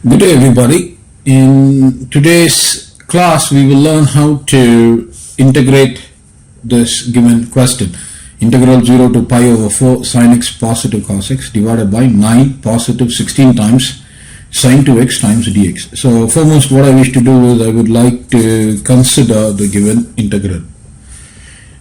Good day everybody. In today's class we will learn how to integrate this given question. Integral 0 to pi over 4 sin x positive cos x divided by 9 positive 16 times sin 2x times dx. So foremost what I wish to do is I would like to consider the given integral.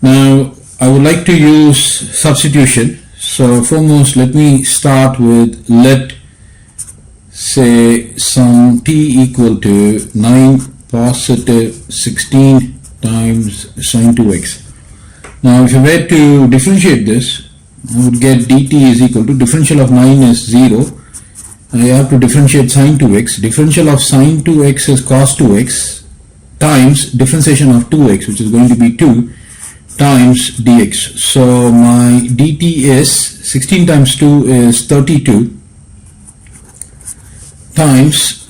Now I would like to use substitution. So foremost let me start with let say sum t equal to 9 positive 16 times sin 2x. Now if you were to differentiate this, I would get dt is equal to differential of 9 is 0. I have to differentiate sin 2x. Differential of sin 2x is cos 2x times differentiation of 2x, which is going to be 2 times dx. So my dt is 16 times 2 is 32 times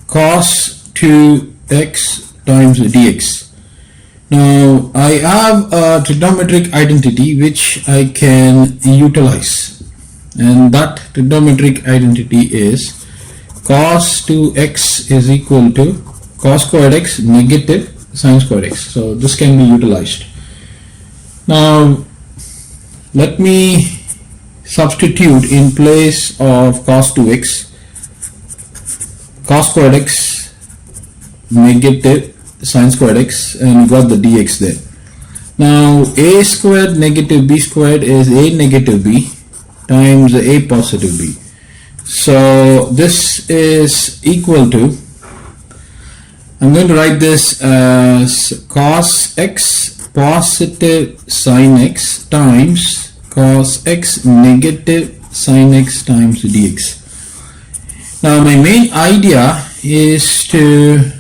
cos 2x times dx. Now I have a trigonometric identity which I can utilize, and that trigonometric identity is cos 2x is equal to cos squared x negative sin squared x. So this can be utilized. Now let me substitute in place of cos 2x cos squared x negative sin squared x, and you got the dx there. Now a squared negative b squared is a negative b times a positive b. So this is equal to, I'm going to write this as cos x positive sin x times cos x negative sin x times dx. Now my main idea is to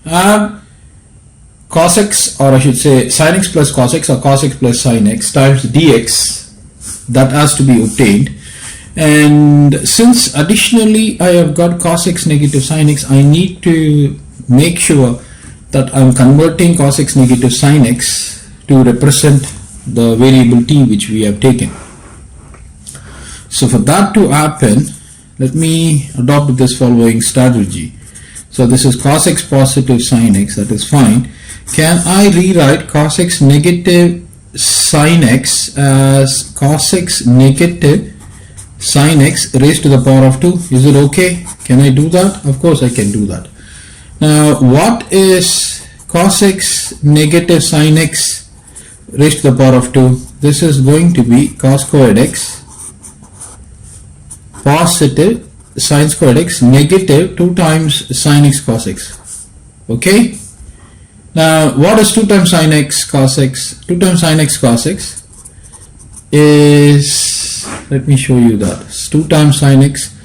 have cos x, or I should say sin x plus cos x, or cos x plus sin x times dx. That has to be obtained, and since additionally I have got cos x negative sin x, I need to make sure that I'm converting cos x negative sin x to represent the variable t which we have taken. So for that to happen, let me adopt this following strategy. So this is cos x positive sin x, that is fine. Can I rewrite cos x negative sin x as cos x negative sin x raised to the power of 2? Is it okay? Can I do that? Of course I can do that. Now what is cos x negative sin x raised to the power of 2? This is going to be cos squared x positive sin squared x negative 2 times sin x cos x. Okay. Now what is 2 times sin x cos x? 2 times sin x cos x is, let me show you that. 2 times sin x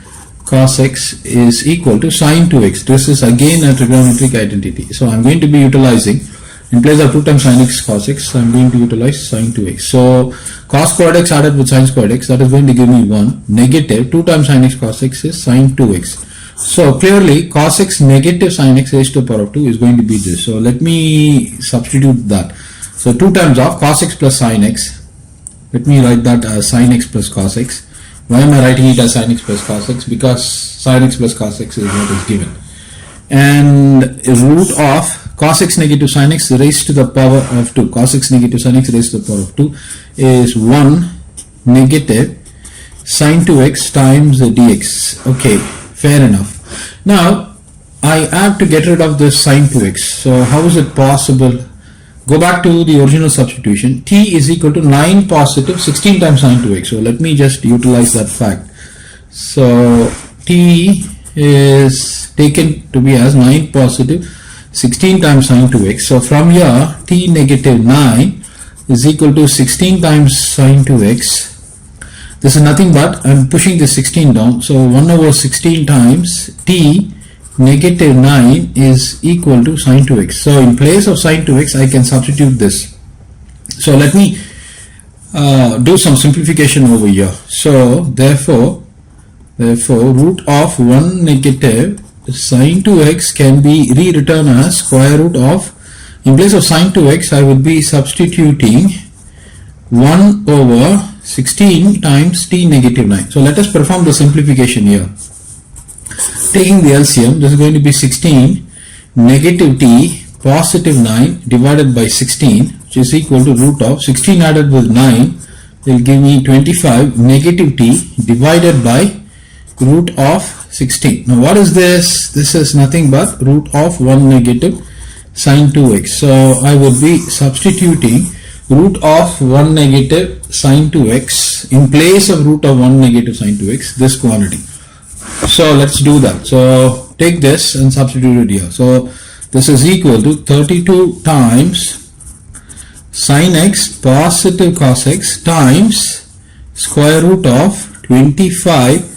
cos x is equal to sin 2x. This is again a trigonometric identity. So I'm going to be utilizing, in place of 2 times sin x cos x, I'm going to utilize sin 2x. So cos squared x added with sin squared x, that is going to give me 1. Negative 2 times sin x cos x is sin 2x. So clearly cos x negative sin x raised to the power of 2 is going to be this. So let me substitute that. So 2 times of cos x plus sin x. Let me write that as sin x plus cos x. Why am I writing it as sin x plus cos x? Because sin x plus cos x is what is given. And root of cos x negative sin x raised to the power of 2. Cos x negative sin x raised to the power of 2 is 1 negative sin 2x times the dx. Okay, fair enough. Now I have to get rid of this sin 2x. So how is it possible? Go back to the original substitution. T is equal to 9 positive 16 times sin 2x. So let me just utilize that fact. So T is taken to be as 9 positive 16 times sin 2x. So from here t negative 9 is equal to 16 times sin 2x. This is nothing but I'm pushing the 16 down. So 1 over 16 times t negative 9 is equal to sin 2x. So in place of sin 2x I can substitute this. So let me do some simplification over here. So therefore root of 1 negative sin 2x can be rewritten as square root of, in place of sin 2x I will be substituting 1 over 16 times t negative 9. So let us perform the simplification here. taking the LCM, this is going to be 16 negative t positive 9 divided by 16, which is equal to root of 16 added with 9 will give me 25 negative t divided by root of 16. Now what is this? This is nothing but root of 1 negative sine 2x. So I would be substituting root of 1 negative sine 2x in place of root of 1 negative sine 2x, this quantity. So let's do that. So take this and substitute it here. So this is equal to 32 times sine x positive cos x times square root of 25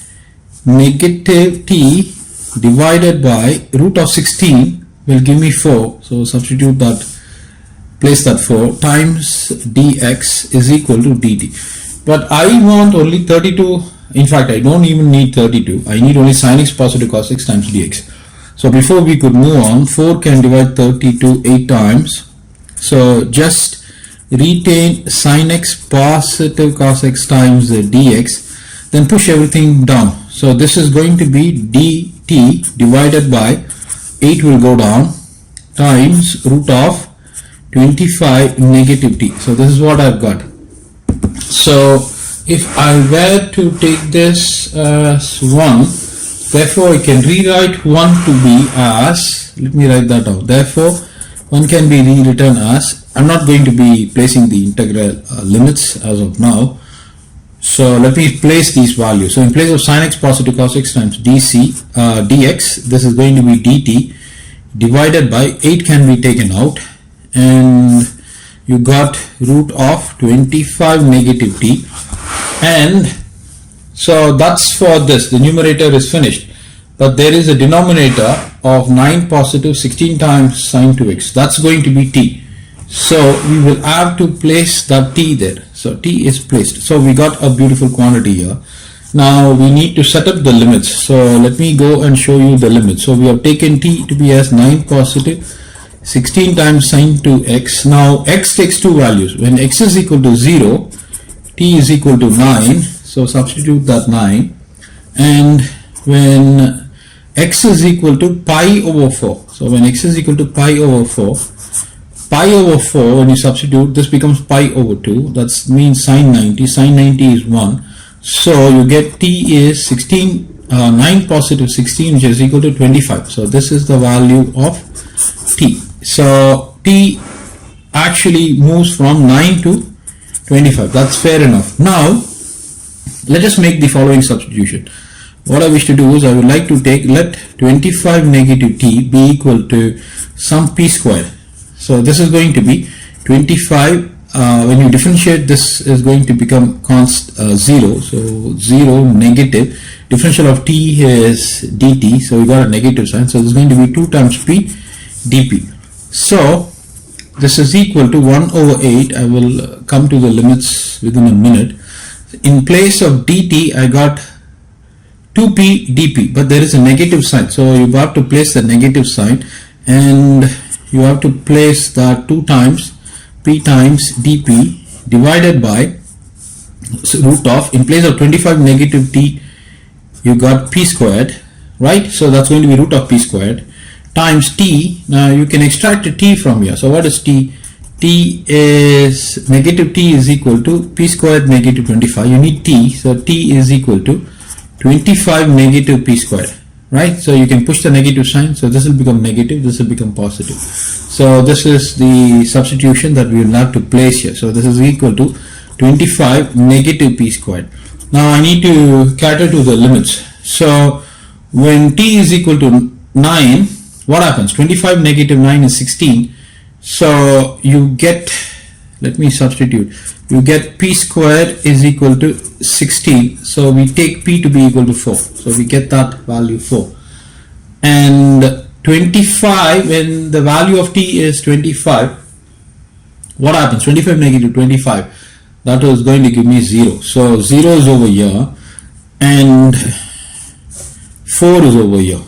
negative t divided by root of 16 will give me 4. So substitute that, place that 4 times dx is equal to dt. But I want only 32. In fact, I don't even need 32. I need only sin x positive cos x times dx. So before we could move on, 4 can divide 32 8 times. So just retain sin x positive cos x times dx, then push everything down. So this is going to be dt divided by 8 will go down times root of 25 negative t. So this is what I've got. So if I were to take this as 1, therefore I can rewrite 1 to be as, let me write that out. Therefore 1 can be rewritten as, I'm not going to be placing the integral limits as of now. So let me place these values. So in place of sin x positive cos x times dx, this is going to be dt divided by 8 can be taken out, and you got root of 25 negative t. And so that's for this, the numerator is finished, but there is a denominator of 9 positive 16 times sine 2x, that's going to be t. So we will have to place that t there. So t is placed. So we got a beautiful quantity here. Now we need to set up the limits. So let me go and show you the limits. So we have taken t to be as 9 positive 16 times sine 2x. Now x takes two values. When x is equal to 0, t is equal to 9. So substitute that 9. And when x is equal to pi over 4. So when x is equal to pi over 4, when you substitute, this becomes pi over 2. That means sine 90. Sine 90 is 1. So you get t is 9 positive 16, which is equal to 25. So this is the value of t. So t actually moves from 9 to 25. That's fair enough. Now let us make the following substitution. What I wish to do is I would like to take, let 25 negative t be equal to some p square. So this is going to be 25. When you differentiate, this is going to become 0. So 0 negative, differential of t is dt. So we got a negative sign. So this is going to be 2 times p dp. So this is equal to 1 over 8. I will come to the limits within a minute. In place of dt, I got 2p dp, but there is a negative sign. So you have to place the negative sign, and you have to place that 2 times p times dp divided by root of, in place of 25 negative t, you got p squared, right? So that's going to be root of p squared times t. Now you can extract a t from here. So what is t? T is negative t is equal to p squared negative 25. You need t. So t is equal to 25 negative p squared, right? So you can push the negative sign. So this will become negative, this will become positive. So this is the substitution that we will have to place here. So this is equal to 25 negative p squared. Now I need to cater to the limits. So when t is equal to 9, what happens? 25 negative 9 is 16. So you get, let me substitute, you get p squared is equal to 16. So we take p to be equal to 4. So we get that value 4. And 25, when the value of t is 25, what happens? 25 negative 25, that is going to give me 0. So 0 is over here and 4 is over here,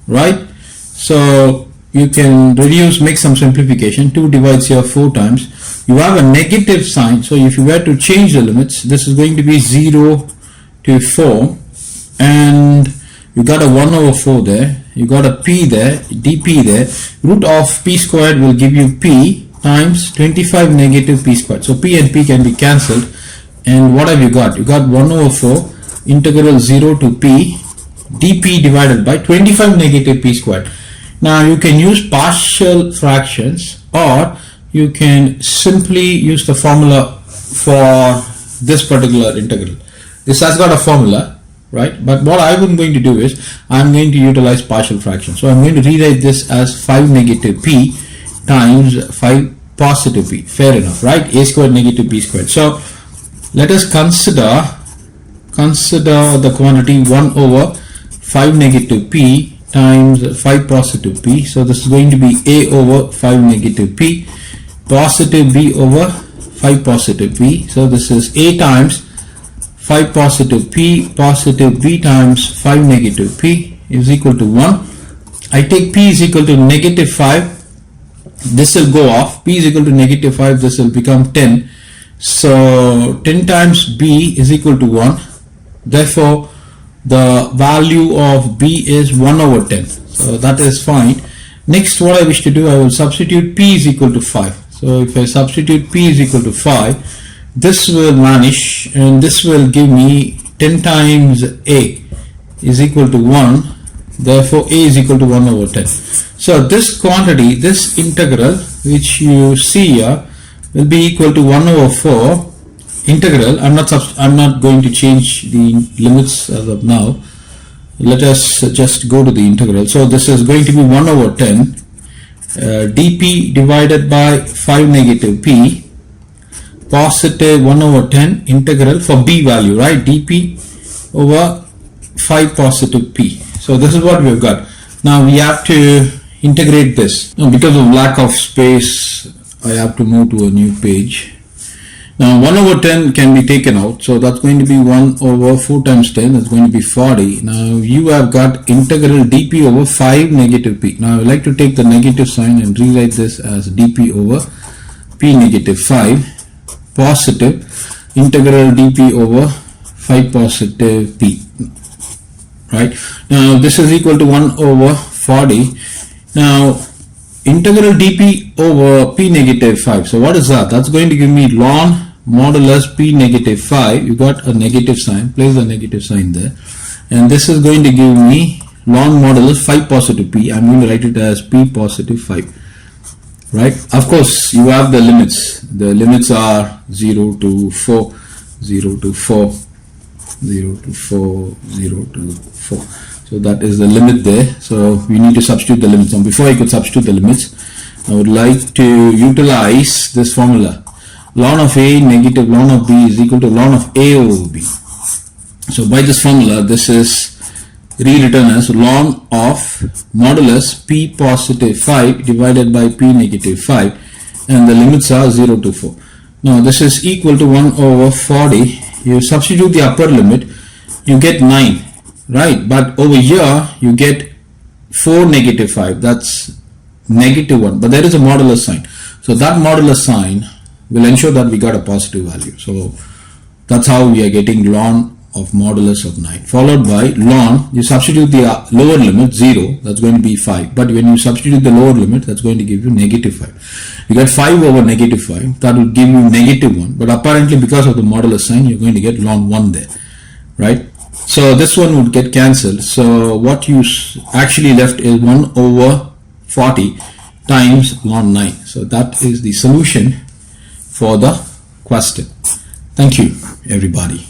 right? So you can reduce, make some simplification. 2 divides here 4 times. You have a negative sign. So if you were to change the limits, this is going to be 0 to 4, and You got a 1 over 4 there, you got a p there, dp there. Root of p squared will give you p times 25 negative p squared. So p and p can be cancelled, and what have you got? You got 1 over 4 integral 0 to p dp divided by 25 negative p squared. Now you can use partial fractions, or you can simply use the formula for this particular integral. This has got a formula, right? But what I'm going to do is I'm going to utilize partial fractions. So I'm going to rewrite this as 5 negative p times 5 positive p. Fair enough, right? A squared negative b squared. So let us consider the quantity 1 over 5 negative p times 5 positive p. So this is going to be a over 5 negative p positive b over 5 positive p. So this is a times 5 positive p positive b times 5 negative p is equal to 1. I take p is equal to negative 5. This will go off. P is equal to negative 5. This will become 10. So 10 times b is equal to 1. Therefore, the value of b is 1 over 10. So that is fine. Next, what I wish to do, I will substitute p is equal to 5. So if I substitute p is equal to 5, this will vanish, and this will give me 10 times a is equal to 1. Therefore, a is equal to 1 over 10. So this quantity, this integral which you see here, will be equal to 1 over 4 integral. I'm not going to change the limits as of now. Let us just go to the integral. So this is going to be 1 over 10 dp divided by 5 negative p positive 1 over 10 integral for b value, right? dp over 5 positive p. So this is what we've got. Now we have to integrate this. Now, because of lack of space, I have to move to a new page. Now 1 over 10 can be taken out, so that's going to be 1 over 4 times 10, that's going to be 40. Now you have got integral dp over 5 negative p. Now I would like to take the negative sign and rewrite this as dp over p negative 5 positive integral dp over 5 positive p. Right? Now this is equal to 1 over 40. Now integral dp over p negative 5. So what is that? That's going to give me ln modulus p negative 5. You got a negative sign, place the negative sign there, and this is going to give me ln modulus 5 positive p. I'm going to write it as p positive 5. Right? Of course, you have the limits. The limits are 0 to 4, 0 to 4, 0 to 4, 0 to 4. So that is the limit there. So we need to substitute the limits. And before I could substitute the limits, I would like to utilize this formula. Ln of a negative ln of b is equal to ln of a over b. So by this formula, this is rewritten as ln of modulus p positive 5 divided by p negative 5, and the limits are 0 to 4. Now this is equal to 1 over 40. You substitute the upper limit, you get 9, right? But over here you get 4 negative 5, that's negative 1, but there is a modulus sign. So that modulus sign will ensure that we got a positive value. So that's how we are getting ln of modulus of 9, followed by ln, you substitute the lower limit 0, that's going to be 5, but when you substitute the lower limit, that's going to give you negative 5. You get 5 over negative 5, that will give you negative 1, but apparently because of the modulus sign, you're going to get ln 1 there, right? So this one would get cancelled. So what you actually left is 1 over 40 times ln 9. So that is the solution for the question. Thank you, everybody.